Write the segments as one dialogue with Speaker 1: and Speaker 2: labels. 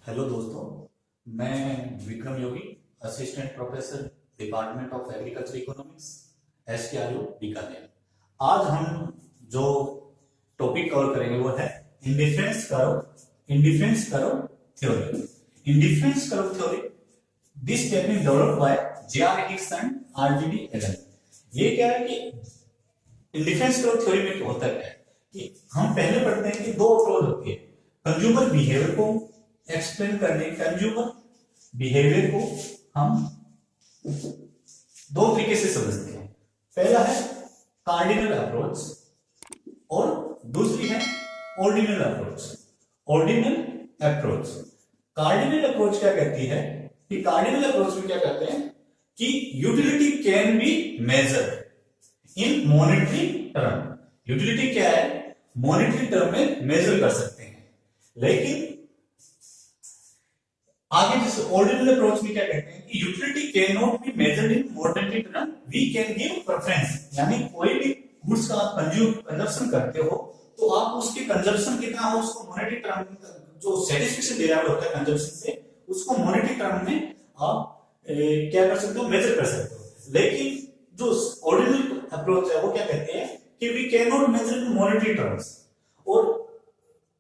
Speaker 1: Hello दोस्तों, मैं Vikram Yogi, assistant professor, department of agriculture economics, SKRU Bikaner. आज हम जो टॉपिक कवर करेंगे वो है indifference curve theory. Indifference curve theory, this technique developed by J.R. Hicks and R.G.D. Allen। ये क्या है कि इंडिफरेंस कर्व थ्योरी में होता क्या है कि हम पहले पढ़ते हैं कि दो अप्रोच होती है कंज्यूमर बिहेवियर को एक्सप्लेन करने। कंज्यूमर बिहेवियर को हम दो तरीके से समझते हैं। पहला है कार्डिनल अप्रोच और दूसरी है ऑर्डिनल अप्रोच। कार्डिनल अप्रोच क्या कहती है कि कार्डिनल अप्रोच में क्या कहते हैं कि utility can be measured in monetary term. Utility क्या है, मॉनेटरी टर्म में मेजर कर सकते हैं। लेकिन आगे जिस ऑर्डिनल अप्रोच में क्या कहते हैं कि utility can not be measured in monetary term, we can give preference. यानी कोई भी गुड्स का आप कंजप्शन करते हो तो आप उसके कंजप्शन कितना हो उसको मॉनेटरी टर्म, जो सेटिस्फेक्शन डिराइव्ड होता है कंजप्शन से, उसको मॉनेटरी टर्म में आप क्या कर सकते हो, मेजर कर सकते हो। लेकिन जो ऑर्डिनल अप्रोच है वो क्या कहते हैं कि we can not measure in monetary terms, और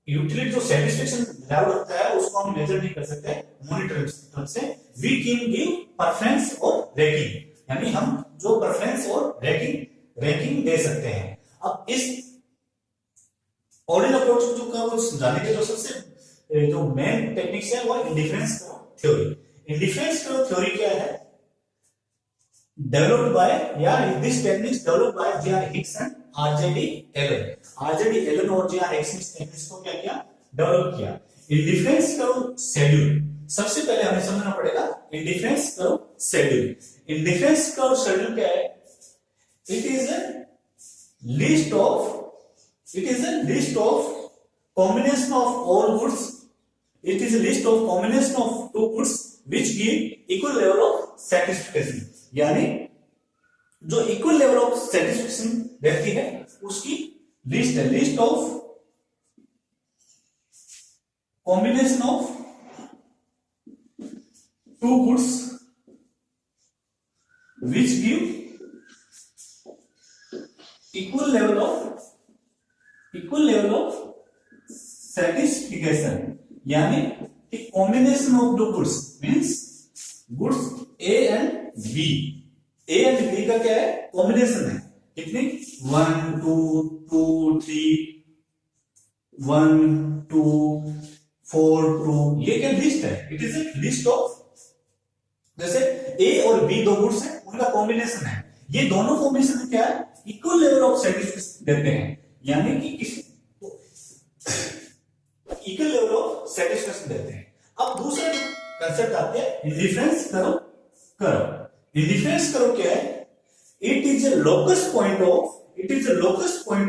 Speaker 1: यूटिलिटी जो सेटिस्फेक्शन लेवल होता है उसको हम मेजर नहीं कर सकते मॉनेटरी टर्म से। वी कैन गिव प्रेफरेंस और रैंकिंग, यानी हम जो प्रेफरेंस और रैंकिंग दे सकते हैं। अब इस ऑर्डिनल अप्रोच को जो वो समझाने के जो सबसे जो मेन टेक्निक्स है वो इंडिफरेंस थ्योरी। इंडिफरेंस थ्योरी क्या है, डेवलप्ड बाय या this techniques developed by J.R. Hicks and R.G.D. Allen। R.G.D. Allen और J.R. Hicks ने टेक्निक्स को क्या किया, डेवलप किया। इंडिफरेंस कर्व शेड्यूल, सबसे पहले हमें समझना पड़ेगा indifference curve schedule. Indifference curve schedule क्या है, it is a list of combination of all goods, it is a list of combination of two goods which give equal level of satisfaction। यानी जो equal level of satisfaction रहती है उसकी list है, list of combination of two goods which give equal level of satisfaction. यानी combination of two goods means goods A and B। A and B का क्या है, कॉम्बिनेशन है। कितनी, 1 2 2 3 1 2 4 2, ये क्या लिस्ट है, it is A list of, जैसे A और B दो गुड्स हैं उनका कॉम्बिनेशन है, ये दोनों कॉम्बिनेशन क्या है, इक्वल लेवल ऑफ सेटिस्फेक्शन देते हैं। यानी कि इक्वल लेवल ऑफ सेटिस्फेक्शन देते हैं। अब दूसरा कंसेप्ट आते हैं इंडिफरेंस कर्व। इंडिफरेंस कर्व क्या है, it is a locus point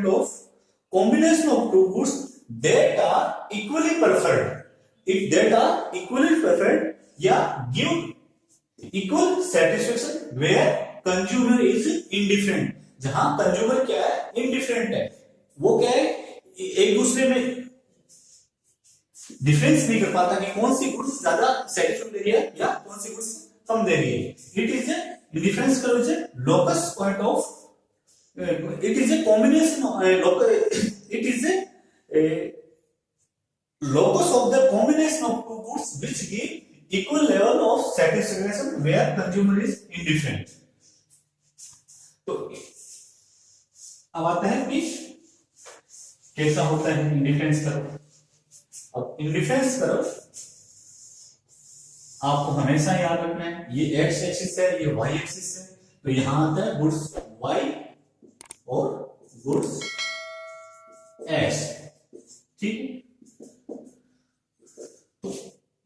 Speaker 1: of combination of two goods that are equally perfect या give equal satisfaction where consumer is indifferent. जहां कंज्यूमर क्या है, इंडिफरेंट है, वो क्या है, एक दूसरे में डिफरेंस नहीं कर पाता कि कौन सी गुड्स ज्यादा सेटिस्फेक्शन दे रही है या कौन सी गुड्स कम दे रही है। It is A difference curve, is a locus point of, it is a combination, it is A locus of the combination of two goods which give equal level of satisfaction where consumer is indifferent। तो अब आता है कि कैसा होता है indifference curve. अब indifference curve आपको हमेशा याद रखना है, ये एक्स एक्सिस है, ये वाई एक्सिस है, तो यहां आता है गुड्स वाई और गुड्स एक्स, ठीक है।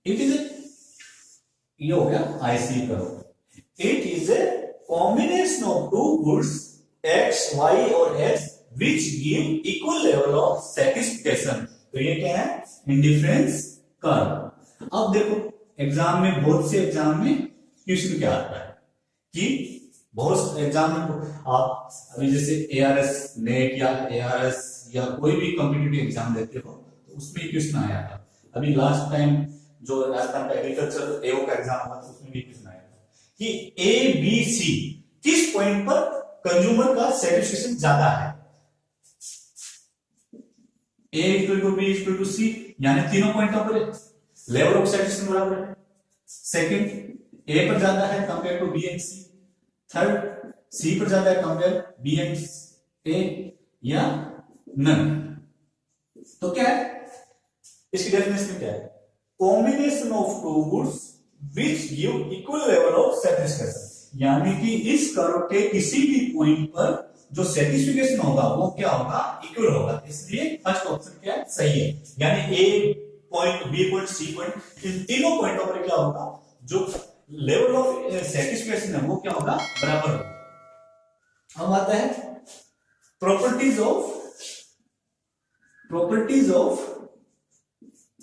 Speaker 1: इट इज ये हो गया IC curve. It is a combination of two goods X Y और X which give equal level of satisfaction. तो ये क्या है, इंडिफरेंस कर्व। अब देखो एग्जाम में, बहुत से एग्जाम में क्वेश्चन क्या आता है कि बहुत एग्जाम में आप अभी जैसे ARS नेट या ARS या कोई भी कॉम्पिटिटिव एग्जाम देते हो तो उसमें क्वेश्चन आया था। अभी लास्ट टाइम जो राजस्थान का एग्रीकल्चर एओ का एग्जाम हुआ था उसमें भी क्वेश्चन आया था कि ए बी सी किस पॉइंट पर कंज्यूमर का सेटिस्फेक्शन ज्यादा है। A equal to B equal to C, यानी तीनों पॉइंटों पर लेवल ऑफ सेटिस्फेक्शन बराबर है। सेकंड, ए पर ज्यादा है compare to B and C. Third, C पर ज्यादा है कंपेयर बी एंड ए, या नन। तो क्या है इसकी डेफिनेशन, क्या है? Combination of two goods which give equal level of satisfaction, यानी कि इस कर्व के किसी भी पॉइंट पर जो सेटिस्फिकेशन होगा वो क्या होगा? इक्वल होगा। इसलिए फर्स्ट ऑप्शन क्या है? सही है। यानी A point, B point, C point, इन तीनों पॉइंटों पर क्या होगा? जो लेवल ऑफ सेटिस्फेक्शन है वो क्या होगा? बराबर होगा। अब आता है properties of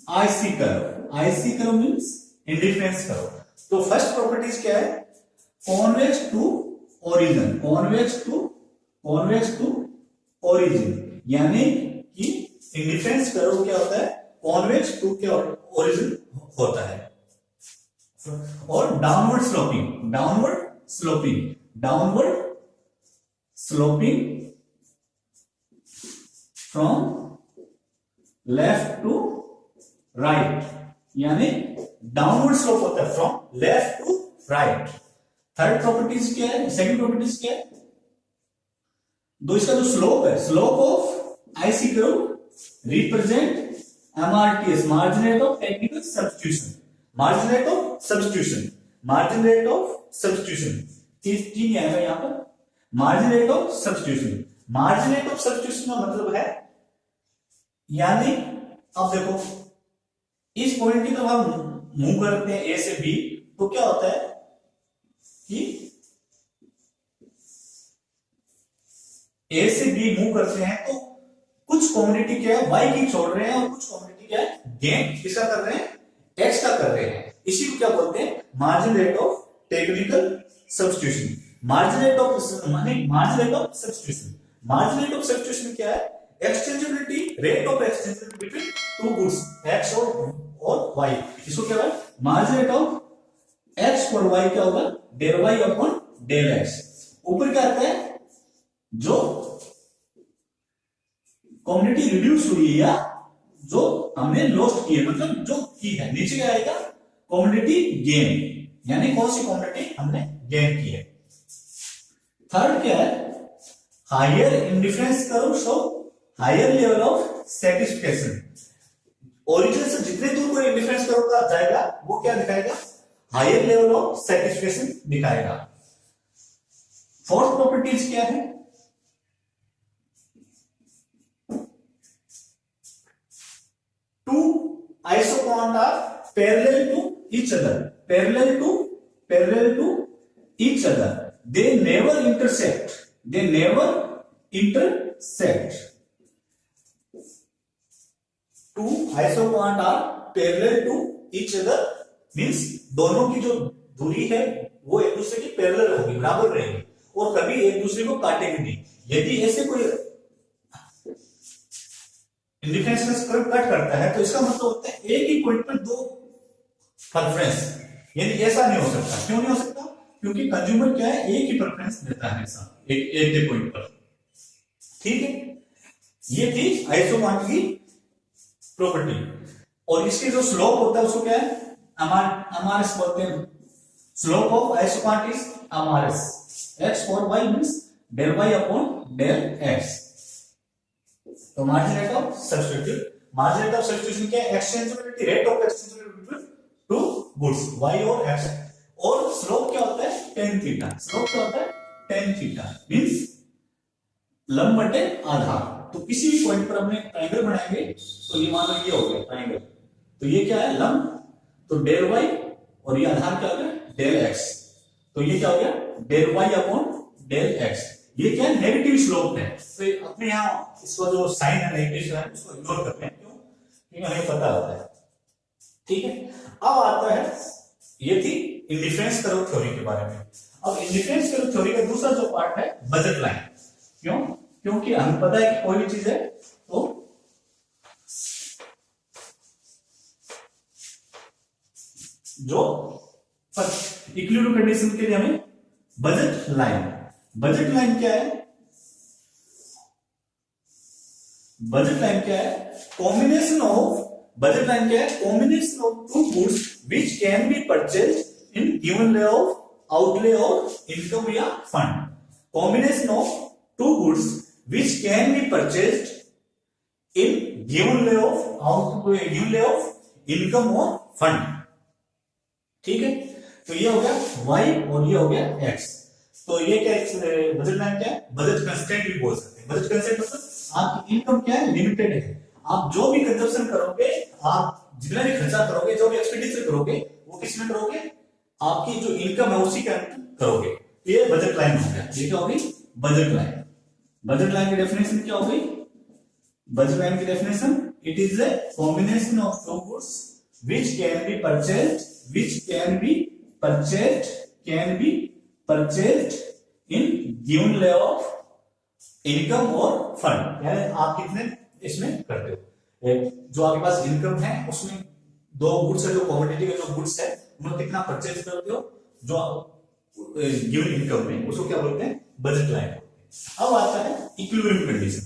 Speaker 1: IC curve. IC curve means indifference curve. तो फर्स्ट प्रॉपर्टीज क्या है? Convex to origin, convex to origin, यानी कि इंडिफरेंस कर्व क्या होता है? कॉन्वेक्स टू क्या ओरिजिन होता है। और downward sloping from left to right, यानी डाउनवर्ड स्लोप होता है from left to right. Third properties क्या है? सेकंड प्रॉपर्टीज क्या है? दो इसका जो स्लोप है, slope of IC curve represent MRTS, margin rate of technical substitution, margin rate of substitution. तीन आएगा यहां पर। मार्जिन रेट ऑफ सब्स्टिट्यूशन का मतलब है, यानी अब देखो इस पॉइंट की तरफ हम मूव करते हैं ए से बी, तो क्या होता है कि ए से बी मूव करते हैं तो कुछ कम्युनिटी क्या है? वाई की छोड़ रहे हैं, और कुछ कम्युनिटी क्या है? गेन किसका कर रहे हैं? एक्स का कर रहे हैं। इसी को क्या बोलते हैं? Margin rate of technical substitution. Margin rate of substitution क्या है? Exchangeability, rate of exchangeability between two goods X और वाई। इसको क्या है? मार्जिन रेट ऑफ एक्स और वाई क्या होगा? Del Y upon del X. ऊपर क्या आता है? जो कम्युनिटी रिड्यूस हुई है या जो हमने लॉस्ट की है, मतलब जो की है। नीचे क्या आएगा? कम्युनिटी गेन, यानी कौन सी कम्युनिटी हमने गेन की है। थर्ड क्या है? Higher indifference curve show higher level of satisfaction. Origin से जितने दूर कोई इंडिफरेंस कर्व का जाएगा वो क्या दिखाएगा? हायर लेवल ऑफ सेटिस्फेक्शन दिखाएगा। फोर्थ प्रॉपर्टीज क्या है? Two isopoints are parallel to each other. They never intersect. Two isopoints are parallel to each other means दोनों की जो दूरी है वो एक दूसरे की पैरेलल होगी, बराबर रहेगी, और कभी एक दूसरे को काटेंगे नहीं। यदि ऐसे कोई इंडिफरेंस कर्व कट करता है तो इसका मतलब होता है एक ही पॉइंट पर दो प्रेफरेंस, यानी ऐसा नहीं हो सकता। क्यों नहीं हो सकता? क्योंकि कंज्यूमर क्या है? एक ही प्रेफरेंस देता है ऐसा एक ही पॉइंट पर। ठीक है, ये थी आइसोपॉइंट की प्रॉपर्टी। और इसके जो स्लोप होता है उसको क्या है? एमआरएस बोलते हैं। Slope of isopoint is MRS. X for Y means del Y upon del x. तो मार्जिन रेट ऑफ सब्स्टिट्यूशन क्या है? Exchangeability, rate of exchangeability between two goods Y और एक्स। और स्लोप क्या होता है? tan theta. स्लोप क्या होता है? tan थीटा मींस लंब बटे आधार। तो किसी भी पॉइंट पर हमने ट्रायंगल बनाएंगे तो ये मान लो ये हो गया ट्रायंगल, तो ये क्या है? लंब। तो डेल वाई और ये आधार क्या हो गया? Del x. तो ये क्या हो गया? Del Y upon del x. ये क्या है? नेगेटिव स्लोप है। तो अपने यहाँ इसका जो साइन है नेगेटिव है उसको इग्नोर करते हैं। क्यों? क्योंकि हमें पता होता है। ठीक है, अब आता है, ये थी इंडिफरेंस कर्व थ्योरी के बारे में। अब इंडिफरेंस कर्व थ्योरी का दूसरा जो पार्ट है बजट लाइन। क्यों? क्योंकि हमें पता है कि कोई भी चीज है तो जो इक्विलिब्रियम कंडीशन के लिए हमें बजट लाइन क्या है? बजट लाइन क्या है? कॉम्बिनेशन ऑफ बजट लाइन क्या है? Combination of two goods which can be purchased in given lay of outlay or income या fund. Combination of two goods which can be purchased in given lay of income or fund. ठीक है, तो ये हो गया y और ये हो गया x. तो ये क्या बजट लाइन क्या है? बजट कंस्ट्रेंट भी बोल सकते हैं. बजट कंस्ट्रेंट मतलब आपकी इनकम क्या है? लिमिटेड है. आप जो भी कंजप्शन करोगे, आप जितना भी खर्चा करोगे, जो भी एक्सपेंडिचर करोगे, वो किसमें करोगे? आपकी जो इनकम है उसी का करोगे. ये बजट लाइन हो गया. ये क्या होगी? Budget line. बजट लाइन की डेफिनेशन क्या हो गई? बजट लाइन की definition, it is a combination of two goods which can be purchased in given lay of income or fund. यानी आप कितने इसमें करते हो? जो आपके पास इनकम है उसमें दो गुड्स है, जो कमोडिटी के जो गुड्स है उनको कितना परचेज करते हो, जो गिवन इनकम में, उसको क्या बोलते हैं? Budget line. अब आता है इक्विलिब्रियम कंडीशन.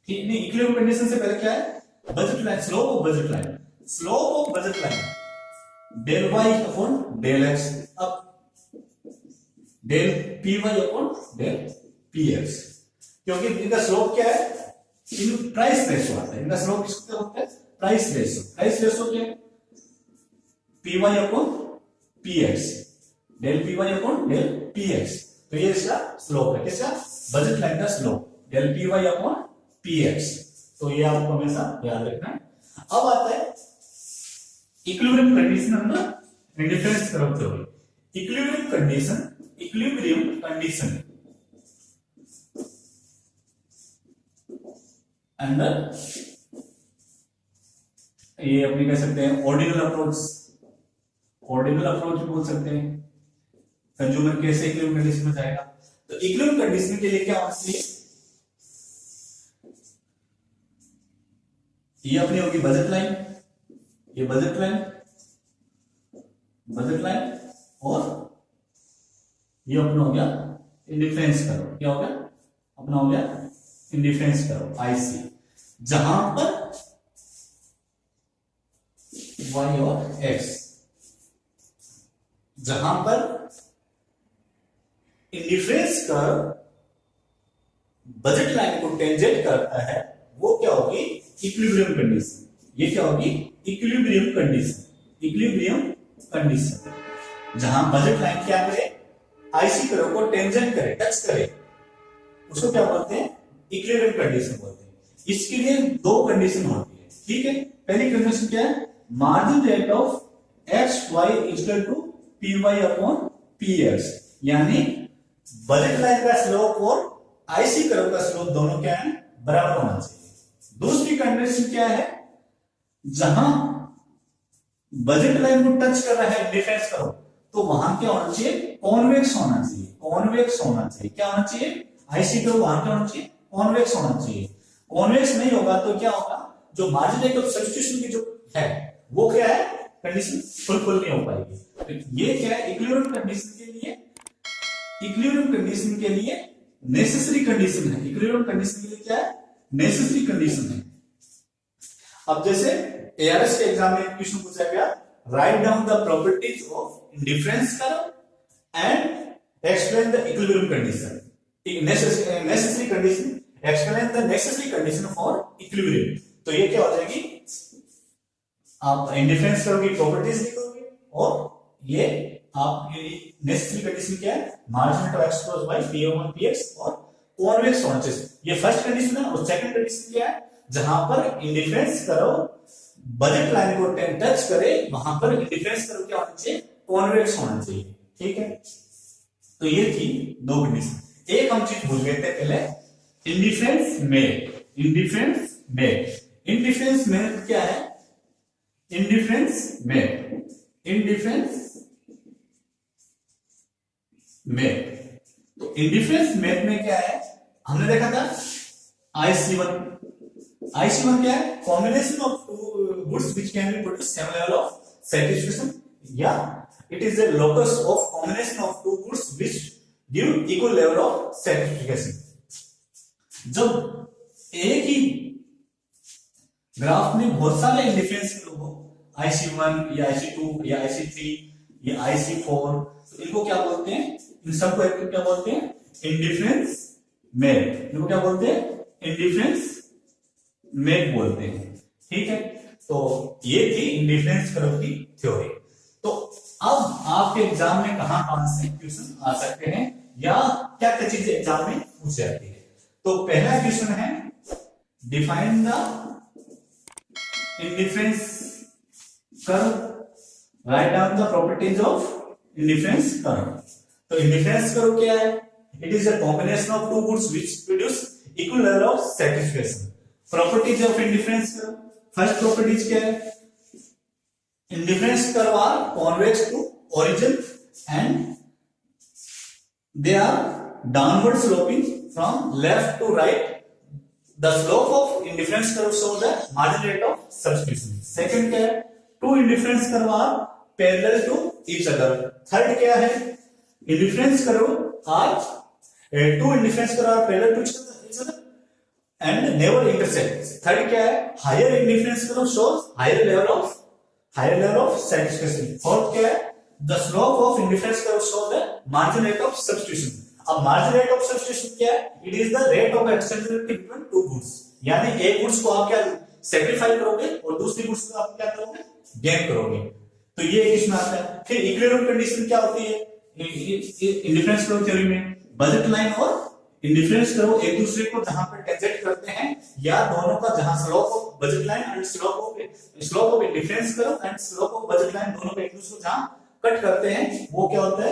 Speaker 1: ठीक है, इक्विलिब्रियम कंडीशन से पहले क्या है? Budget line, slope of budget line. Slope of budget line del Y upon del X, अब del P Y upon del P X. क्योंकि इनका स्लोप क्या है? इन प्राइस रेशो आता है. इनका स्लोप किसको बोलते हैं? Price ratio. प्राइस रेशो क्या है? P Y upon p x, del P Y upon del P x. तो ये इसका स्लोप है. किसका? बजट लाइन का slope, del P Y upon p x. तो ये आपको हमेशा याद रखना है. अब आता है इक्विलिब्रियम कंडीशन अंदर डिफरेंस करते हुए. इक्विलिब्रियम कंडीशन अंदर ये अपने कह सकते हैं ऑर्डिनल अप्रोच बोल सकते हैं. कंज्यूमर कैसे इक्विलिब्रियम कंडीशन में जाएगा? तो इक्विलिब्रियम कंडीशन के लिए क्या होना चाहिए? ये अपनी होगी बजट लाइन, ये बजट लाइन और ये अपना हो गया इंडिफरेंस करो. क्या हो गया? अपना हो गया इंडिफरेंस करो, आईसी, जहां पर y और x, जहां पर इंडिफरेंस कर्व बजट लाइन को टेंजेंट करता है, वो क्या होगी? Equilibrium condition. ये क्या होगी? Equilibrium condition. जहां बजट लाइन क्या करे? आईसी कर्व को टेंजेंट करे, टच करे, उसको क्या बोलते हैं? इक्विलिब्रियम कंडीशन बोलते हैं. इसके लिए दो कंडीशन होती है. ठीक है, पहली कंडीशन क्या है? Margin rate of x y equal to p Y upon p x. यानी बजट लाइन का स्लोप और आईसी कर्व का स्लोप दोनों क्या है? बराबर होना चाहिए. दूसरी कंडीशन क्या है? जहां बजट लाइन को टच कर रहा है डिफरेंस करो, तो वहां क्या होना चाहिए? कॉन्वेक्स होना चाहिए. क्या होना चाहिए? आईसी कर्व वहां क्या होना चाहिए? कॉन्वेक्स होना चाहिए. कॉन्वेक्स नहीं होगा तो क्या होगा? जो मार्जिन रेट ऑफ सब्स्टिट्यूशन की जो है वो क्या है? कंडीशन फुलफिल नहीं हो पाएगी. तो ये क्या है? इक्विलिब्रियम कंडीशन के लिए नेसेसरी कंडीशन है. इक्विलिब्रियम कंडीशन के लिए क्या है? नेसेसरी कंडीशन है. अब जैसे एआरएस के एग्जाम में क्वेश्चन पूछा गया, right down the properties of indifference curve and explain the equilibrium condition. Necessary condition, explain the necessary condition for equilibrium. तो ये क्या हो जाएगी? आप इंडिफरेंस कर्व की प्रॉपर्टीज लिखोगे और ये आप नेसेसरी कंडीशन क्या है? Margin of x plus y p over p x और कॉन्वेक्स होना चाहिए. ये फर्स्ट कंडीशन है. और सेकंड कंडीशन क्या है? जहां पर इंडिफरेंस करो बजट लाइन को टच करे, वहां पर इंडिफरेंस करो क्या होना चाहिए? कॉन्वेक्स होना चाहिए. ठीक है, तो ये थी दो कंडीशन. एक हम चीज भूल गए थे पहले, इंडिफरेंस में क्या है? इंडिफरेंस तो इंडिफरेंस में क्या है? हमने देखा था IC1 क्या है? Combination of two goods which can be produce same level of satisfaction या it is a locus of combination of two goods which give equal level of satisfaction। जब एक ही ग्राफ में बहुत सारे इंडिफरेंस लोग हो, IC1 या IC2 या IC3 या IC4, तो इनको क्या बोलते हैं? इन सबको क्या बोलते हैं? Indifference map. इनको क्या बोलते हैं? इंडिफरेंस मेट बोलते हैं। ठीक है, तो ये थी इंडिफरेंस कर्व की थ्योरी। तो अब आपके एग्जाम में कहां से क्वेश्चन आ सकते हैं या क्या क्या चीजें एग्जाम में पूछ जाती है? तो पहला क्वेश्चन है define the indifference curve, write down the properties of indifference curve. तो इंडिफरेंस कर्व क्या है? It is a combination of two goods which produce equal level of satisfaction. Properties of indifference curve, first properties क्या है? Indifference curve are convex to origin and they are downward sloping from left to right. The slope of indifference curve shows the marginal rate of substitution. Second क्या है? Two indifference curve are parallel to each other. Third क्या है? Indifference curve are two indifference curve are parallel to each other and never intersect. Third क्या है? Higher indifference curve shows higher level of satisfaction. Fourth क्या है? The slope of indifference curve shows the margin rate of substitution. अब margin rate of substitution क्या है? It is the rate of exchangeability between two goods. यानी एक goods को आप क्या सेक्रीफाई करोगे और दूसरी गुड्स को आप क्या करोगे? गेन करोगे। तो ये इसमें आता है। फिर इक्विलिब्रियम कंडीशन क्या होती है इंडिफरेंस कर्व थ्योरी में? बजट लाइन और इंडिफरेंस कर्व एक दूसरे को जहां पर टेंजेंट करते हैं या दोनों का जहां slope of budget line and slope of indifference curve and slope of budget line दोनों का एक दूसरे को जहां कट करते हैं वो क्या होता है?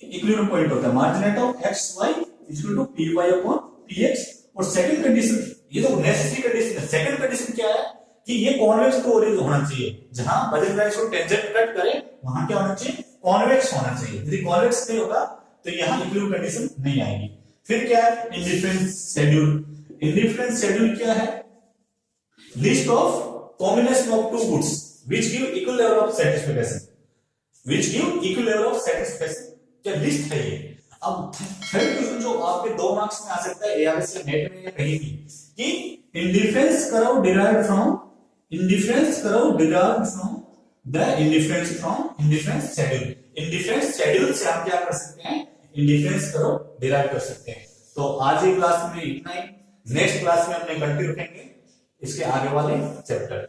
Speaker 1: इक्विलिब्रियम पॉइंट होता है। Margin rate of x y equal to p Y upon p x. और सेकंड कंडीशन, ये तो नेसेसरी कंडीशन है। सेकंड कंडीशन क्या है कि ये कॉन्वेक्स टू ओरिजिन होना चाहिए। जहां बजट लाइन को टेंजेंट कट करे वहां क्या होना चाहिए? कॉन्वेक्स होना चाहिए। यदि कॉन्वेक्स नहीं होगा तो यहां इक्विलिब्रियम कंडीशन नहीं आएगी। फिर क्या है? Indifference schedule. इंडिफरेंस शेड्यूल क्या है? List of combination of two goods which give equal level of satisfaction, क्या लिस्ट है ये? अब थर्ड क्वेश्चन जो आपके 2 मार्क्स में आ सकता है एआरएस या नेट में या कहीं भी, कि indifference curve derived from the indifference schedule. Indifference schedule से हम क्या कर सकते हैं? इंडिफरेंस कर्व डिराइव कर सकते हैं। तो आज की क्लास में इतना ही। नेक्स्ट क्लास में हम कंटिन्यू रखेंगे इसके आगे वाले चैप्टर।